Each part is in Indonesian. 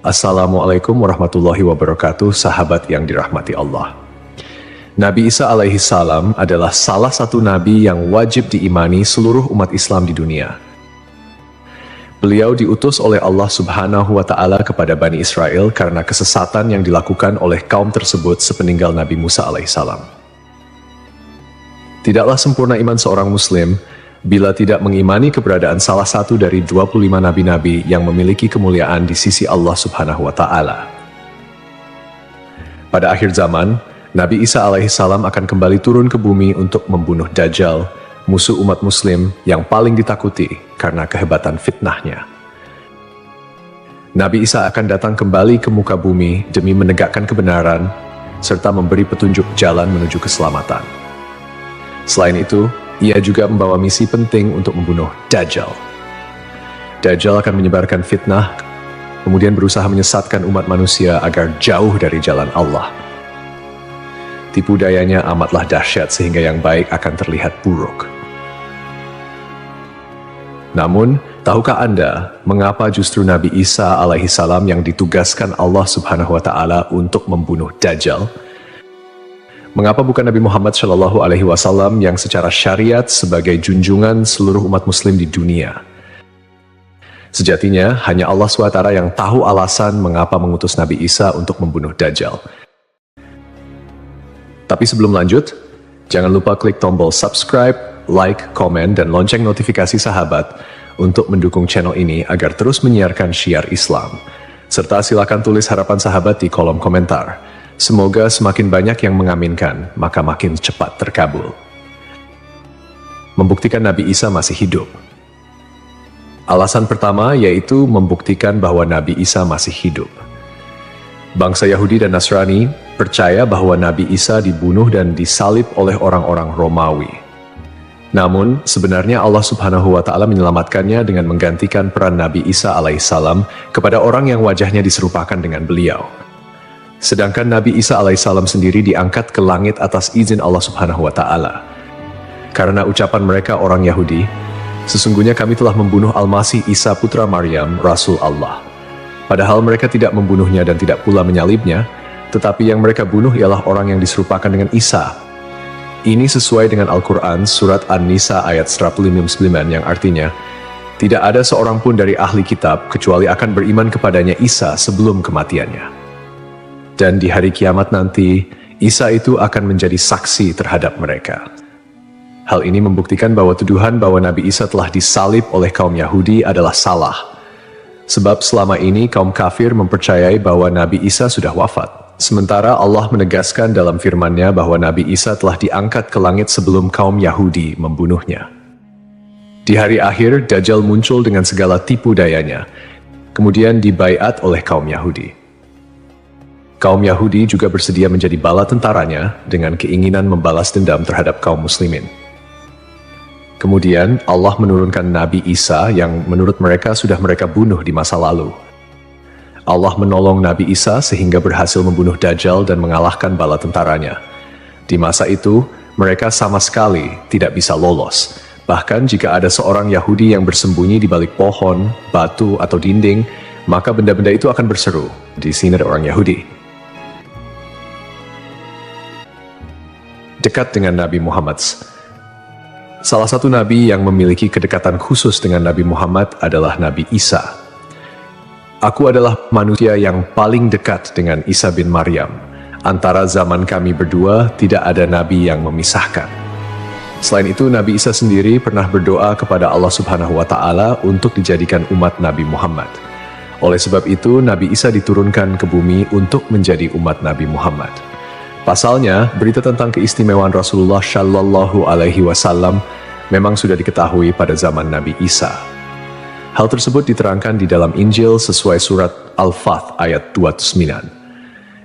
Assalamualaikum warahmatullahi wabarakatuh, sahabat yang dirahmati Allah. Nabi Isa alaihi salam adalah salah satu nabi yang wajib diimani seluruh umat Islam di dunia. Beliau diutus oleh Allah Subhanahu wa Ta'ala kepada Bani Israel karena kesesatan yang dilakukan oleh kaum tersebut sepeninggal Nabi Musa alaihissalam. Tidaklah sempurna iman seorang Muslim bila tidak mengimani keberadaan salah satu dari 25 nabi-nabi yang memiliki kemuliaan di sisi Allah Subhanahu wa Ta'ala. Pada akhir zaman, Nabi Isa alaihissalam akan kembali turun ke bumi untuk membunuh Dajjal, musuh umat Muslim yang paling ditakuti karena kehebatan fitnahnya. Nabi Isa akan datang kembali ke muka bumi demi menegakkan kebenaran serta memberi petunjuk jalan menuju keselamatan. Selain itu, ia juga membawa misi penting untuk membunuh Dajjal. Dajjal akan menyebarkan fitnah, kemudian berusaha menyesatkan umat manusia agar jauh dari jalan Allah. Tipu dayanya amatlah dahsyat sehingga yang baik akan terlihat buruk. Namun, tahukah Anda mengapa justru Nabi Isa alaihissalam yang ditugaskan Allah Subhanahu wa Ta'ala untuk membunuh Dajjal? Mengapa bukan Nabi Muhammad Shallallahu Alaihi Wasallam yang secara syariat sebagai junjungan seluruh umat Muslim di dunia? Sejatinya, hanya Allah SWT yang tahu alasan mengapa mengutus Nabi Isa untuk membunuh Dajjal. Tapi sebelum lanjut, jangan lupa klik tombol subscribe, like, komen, dan lonceng notifikasi sahabat untuk mendukung channel ini agar terus menyiarkan syiar Islam. Serta silakan tulis harapan sahabat di kolom komentar. Semoga semakin banyak yang mengaminkan, maka makin cepat terkabul. Membuktikan Nabi Isa masih hidup. Alasan pertama yaitu membuktikan bahwa Nabi Isa masih hidup. Bangsa Yahudi dan Nasrani percaya bahwa Nabi Isa dibunuh dan disalib oleh orang-orang Romawi. Namun, sebenarnya Allah Subhanahu wa Ta'ala menyelamatkannya dengan menggantikan peran Nabi Isa alaihissalam kepada orang yang wajahnya diserupakan dengan beliau. Sedangkan Nabi Isa alaihissalam sendiri diangkat ke langit atas izin Allah Subhanahu wa Ta'ala. Karena ucapan mereka orang Yahudi, sesungguhnya kami telah membunuh Al-Masih Isa putra Maryam, Rasul Allah. Padahal mereka tidak membunuhnya dan tidak pula menyalibnya, tetapi yang mereka bunuh ialah orang yang diserupakan dengan Isa. Ini sesuai dengan Al-Quran surat An-Nisa ayat 159 yang artinya, tidak ada seorang pun dari ahli kitab kecuali akan beriman kepadanya Isa sebelum kematiannya. Dan di hari kiamat nanti, Isa itu akan menjadi saksi terhadap mereka. Hal ini membuktikan bahwa tuduhan bahwa Nabi Isa telah disalib oleh kaum Yahudi adalah salah. Sebab selama ini kaum kafir mempercayai bahwa Nabi Isa sudah wafat. Sementara Allah menegaskan dalam firman-Nya bahwa Nabi Isa telah diangkat ke langit sebelum kaum Yahudi membunuhnya. Di hari akhir, Dajjal muncul dengan segala tipu dayanya, kemudian dibaiat oleh kaum Yahudi. Kaum Yahudi juga bersedia menjadi bala tentaranya dengan keinginan membalas dendam terhadap kaum muslimin. Kemudian Allah menurunkan Nabi Isa yang menurut mereka sudah mereka bunuh di masa lalu. Allah menolong Nabi Isa sehingga berhasil membunuh Dajjal dan mengalahkan bala tentaranya. Di masa itu, mereka sama sekali tidak bisa lolos. Bahkan jika ada seorang Yahudi yang bersembunyi di balik pohon, batu, atau dinding, maka benda-benda itu akan berseru, "Di sini ada orang Yahudi." Dekat dengan Nabi Muhammad. Salah satu nabi yang memiliki kedekatan khusus dengan Nabi Muhammad adalah Nabi Isa. Aku adalah manusia yang paling dekat dengan Isa bin Maryam. Antara zaman kami berdua tidak ada nabi yang memisahkan. Selain itu, Nabi Isa sendiri pernah berdoa kepada Allah Subhanahu wa Ta'ala untuk dijadikan umat Nabi Muhammad. Oleh sebab itu, Nabi Isa diturunkan ke bumi untuk menjadi umat Nabi Muhammad. Pasalnya, berita tentang keistimewaan Rasulullah Shallallahu Alaihi Wasallam memang sudah diketahui pada zaman Nabi Isa. Hal tersebut diterangkan di dalam Injil sesuai surat Al-Fath ayat 29.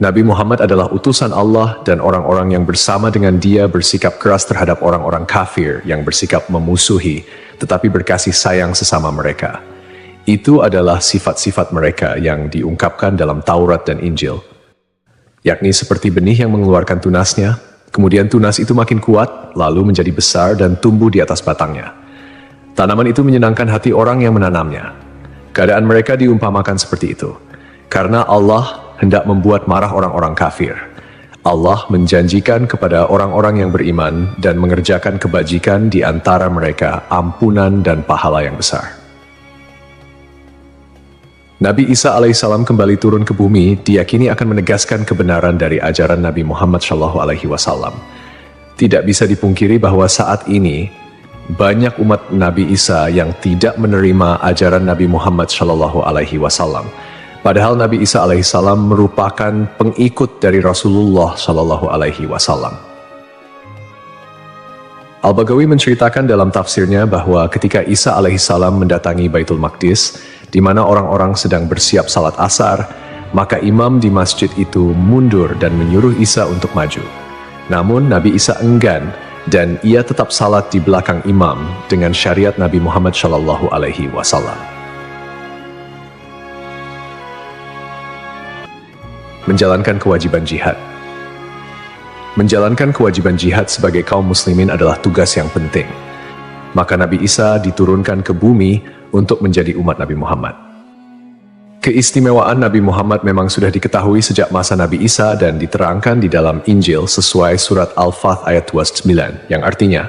Nabi Muhammad adalah utusan Allah dan orang-orang yang bersama dengan dia bersikap keras terhadap orang-orang kafir yang bersikap memusuhi, tetapi berkasih sayang sesama mereka. Itu adalah sifat-sifat mereka yang diungkapkan dalam Taurat dan Injil. Yakni seperti benih yang mengeluarkan tunasnya, kemudian tunas itu makin kuat, lalu menjadi besar dan tumbuh di atas batangnya. Tanaman itu menyenangkan hati orang yang menanamnya. Keadaan mereka diumpamakan seperti itu. Karena Allah hendak membuat marah orang-orang kafir. Allah menjanjikan kepada orang-orang yang beriman dan mengerjakan kebajikan di antara mereka ampunan dan pahala yang besar. Nabi Isa alaihissalam kembali turun ke bumi diyakini akan menegaskan kebenaran dari ajaran Nabi Muhammad SAW. Tidak bisa dipungkiri bahwa saat ini banyak umat Nabi Isa yang tidak menerima ajaran Nabi Muhammad SAW. Padahal Nabi Isa alaihissalam merupakan pengikut dari Rasulullah SAW. Al-Baghawi menceritakan dalam tafsirnya bahwa ketika Isa alaihissalam mendatangi Baitul Maqdis, di mana orang-orang sedang bersiap salat asar, maka imam di masjid itu mundur dan menyuruh Isa untuk maju. Namun Nabi Isa enggan dan ia tetap salat di belakang imam dengan syariat Nabi Muhammad SAW. Menjalankan kewajiban jihad. Menjalankan kewajiban jihad sebagai kaum muslimin adalah tugas yang penting. Maka Nabi Isa diturunkan ke bumi untuk menjadi umat Nabi Muhammad. Keistimewaan Nabi Muhammad memang sudah diketahui sejak masa Nabi Isa dan diterangkan di dalam Injil sesuai surat Al-Fath ayat 29, yang artinya,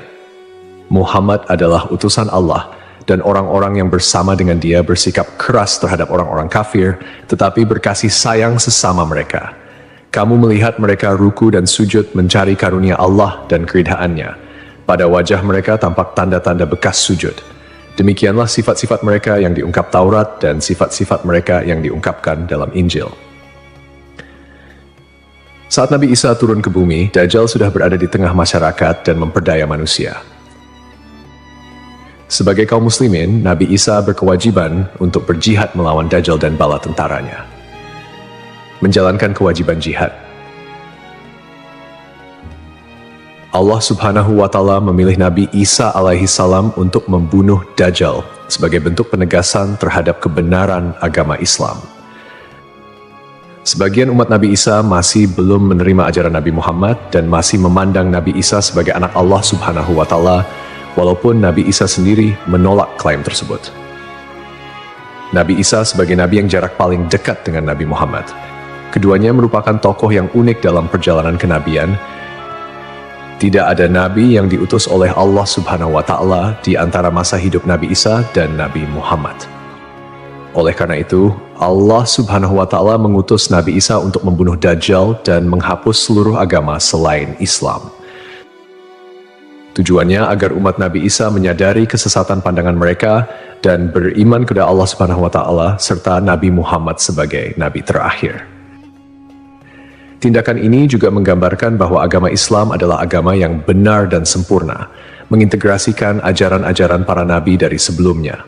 Muhammad adalah utusan Allah dan orang-orang yang bersama dengan dia bersikap keras terhadap orang-orang kafir, tetapi berkasih sayang sesama mereka. Kamu melihat mereka ruku dan sujud mencari karunia Allah dan keridhaannya. Pada wajah mereka tampak tanda-tanda bekas sujud. Demikianlah sifat-sifat mereka yang diungkap Taurat dan sifat-sifat mereka yang diungkapkan dalam Injil. Saat Nabi Isa turun ke bumi, Dajjal sudah berada di tengah masyarakat dan memperdaya manusia. Sebagai kaum muslimin, Nabi Isa berkewajiban untuk berjihad melawan Dajjal dan bala tentaranya. Menjalankan kewajiban jihad. Allah Subhanahu wa Ta'ala memilih Nabi Isa alaihissalam untuk membunuh Dajjal sebagai bentuk penegasan terhadap kebenaran agama Islam. Sebagian umat Nabi Isa masih belum menerima ajaran Nabi Muhammad dan masih memandang Nabi Isa sebagai anak Allah Subhanahu wa Ta'ala, walaupun Nabi Isa sendiri menolak klaim tersebut. Nabi Isa sebagai nabi yang jarak paling dekat dengan Nabi Muhammad. Keduanya merupakan tokoh yang unik dalam perjalanan kenabian. Tidak ada nabi yang diutus oleh Allah Subhanahu wa Ta'ala di antara masa hidup Nabi Isa dan Nabi Muhammad. Oleh karena itu, Allah Subhanahu wa Ta'ala mengutus Nabi Isa untuk membunuh Dajjal dan menghapus seluruh agama selain Islam. Tujuannya agar umat Nabi Isa menyadari kesesatan pandangan mereka dan beriman kepada Allah Subhanahu wa Ta'ala serta Nabi Muhammad sebagai nabi terakhir. Tindakan ini juga menggambarkan bahwa agama Islam adalah agama yang benar dan sempurna, mengintegrasikan ajaran-ajaran para nabi dari sebelumnya.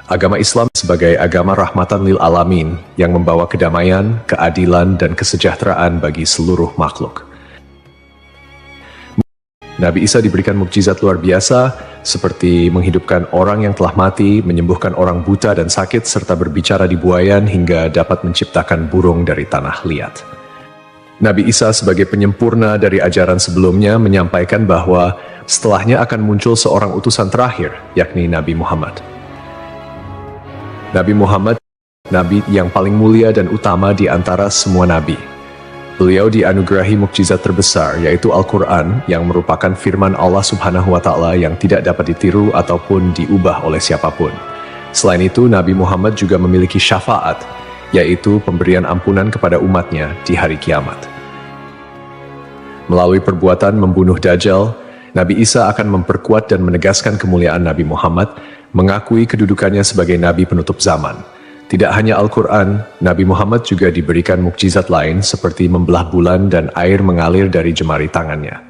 Agama Islam sebagai agama rahmatan lil alamin yang membawa kedamaian, keadilan, dan kesejahteraan bagi seluruh makhluk. Nabi Isa diberikan mukjizat luar biasa seperti menghidupkan orang yang telah mati, menyembuhkan orang buta dan sakit, serta berbicara di buayan hingga dapat menciptakan burung dari tanah liat. Nabi Isa sebagai penyempurna dari ajaran sebelumnya menyampaikan bahwa setelahnya akan muncul seorang utusan terakhir, yakni Nabi Muhammad. Nabi Muhammad, nabi yang paling mulia dan utama di antara semua nabi. Beliau dianugerahi mukjizat terbesar, yaitu Al-Quran, yang merupakan firman Allah Subhanahu wa Ta'ala yang tidak dapat ditiru ataupun diubah oleh siapapun. Selain itu, Nabi Muhammad juga memiliki syafaat, yaitu pemberian ampunan kepada umatnya di hari kiamat. Melalui perbuatan membunuh Dajjal, Nabi Isa akan memperkuat dan menegaskan kemuliaan Nabi Muhammad, mengakui kedudukannya sebagai nabi penutup zaman. Tidak hanya Al-Quran, Nabi Muhammad juga diberikan mukjizat lain seperti membelah bulan dan air mengalir dari jemari tangannya.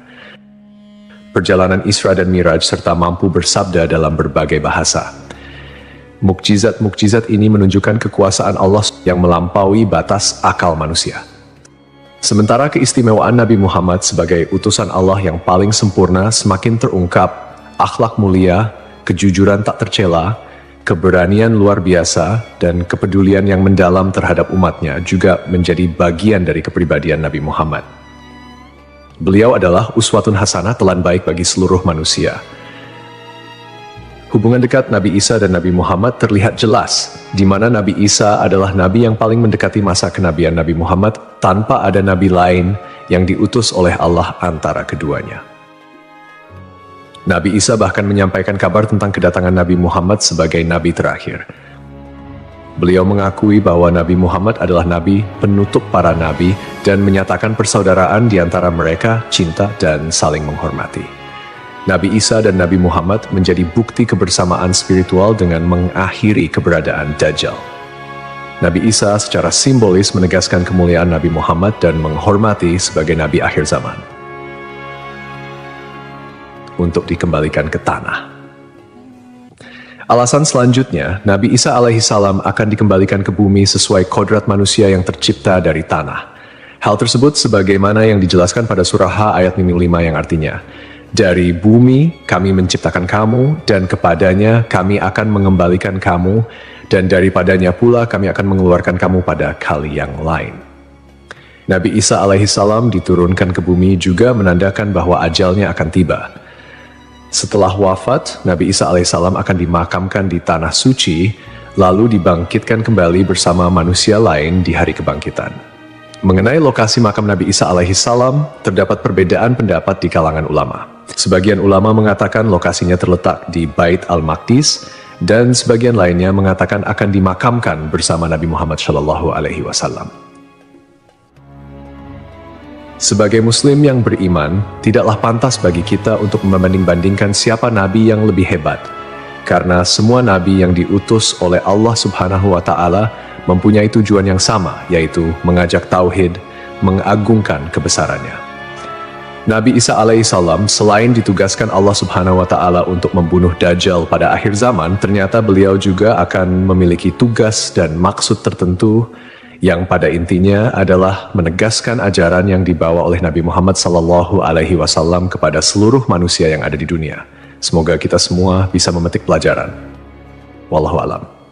Perjalanan Isra dan Miraj serta mampu bersabda dalam berbagai bahasa. Mukjizat-mukjizat ini menunjukkan kekuasaan Allah yang melampaui batas akal manusia. Sementara keistimewaan Nabi Muhammad sebagai utusan Allah yang paling sempurna semakin terungkap, akhlak mulia, kejujuran tak tercela, keberanian luar biasa, dan kepedulian yang mendalam terhadap umatnya juga menjadi bagian dari kepribadian Nabi Muhammad. Beliau adalah uswatun hasanah, telan baik bagi seluruh manusia. Hubungan dekat Nabi Isa dan Nabi Muhammad terlihat jelas, di mana Nabi Isa adalah nabi yang paling mendekati masa kenabian Nabi Muhammad tanpa ada nabi lain yang diutus oleh Allah antara keduanya. Nabi Isa bahkan menyampaikan kabar tentang kedatangan Nabi Muhammad sebagai nabi terakhir. Beliau mengakui bahwa Nabi Muhammad adalah nabi penutup para nabi dan menyatakan persaudaraan di antara mereka, cinta dan saling menghormati. Nabi Isa dan Nabi Muhammad menjadi bukti kebersamaan spiritual dengan mengakhiri keberadaan Dajjal. Nabi Isa secara simbolis menegaskan kemuliaan Nabi Muhammad dan menghormati sebagai nabi akhir zaman. Untuk dikembalikan ke tanah. Alasan selanjutnya, Nabi Isa alaihissalam akan dikembalikan ke bumi sesuai kodrat manusia yang tercipta dari tanah. Hal tersebut sebagaimana yang dijelaskan pada surah H ayat 5 yang artinya, dari bumi kami menciptakan kamu, dan kepadanya kami akan mengembalikan kamu, dan daripadanya pula kami akan mengeluarkan kamu pada kali yang lain. Nabi Isa alaihissalam diturunkan ke bumi juga menandakan bahwa ajalnya akan tiba. Setelah wafat, Nabi Isa alaihissalam akan dimakamkan di tanah suci, lalu dibangkitkan kembali bersama manusia lain di hari kebangkitan. Mengenai lokasi makam Nabi Isa alaihissalam, terdapat perbedaan pendapat di kalangan ulama. Sebagian ulama mengatakan lokasinya terletak di Bait al-Maqdis, dan sebagian lainnya mengatakan akan dimakamkan bersama Nabi Muhammad SAW. Sebagai muslim yang beriman, tidaklah pantas bagi kita untuk membanding-bandingkan siapa nabi yang lebih hebat, karena semua nabi yang diutus oleh Allah Subhanahu wa Ta'ala mempunyai tujuan yang sama, yaitu mengajak tauhid, mengagungkan kebesarannya. Nabi Isa alaihissalam selain ditugaskan Allah Subhanahu wa Ta'ala untuk membunuh Dajjal pada akhir zaman, ternyata beliau juga akan memiliki tugas dan maksud tertentu yang pada intinya adalah menegaskan ajaran yang dibawa oleh Nabi Muhammad SAW kepada seluruh manusia yang ada di dunia. Semoga kita semua bisa memetik pelajaran. Wallahu a'lam.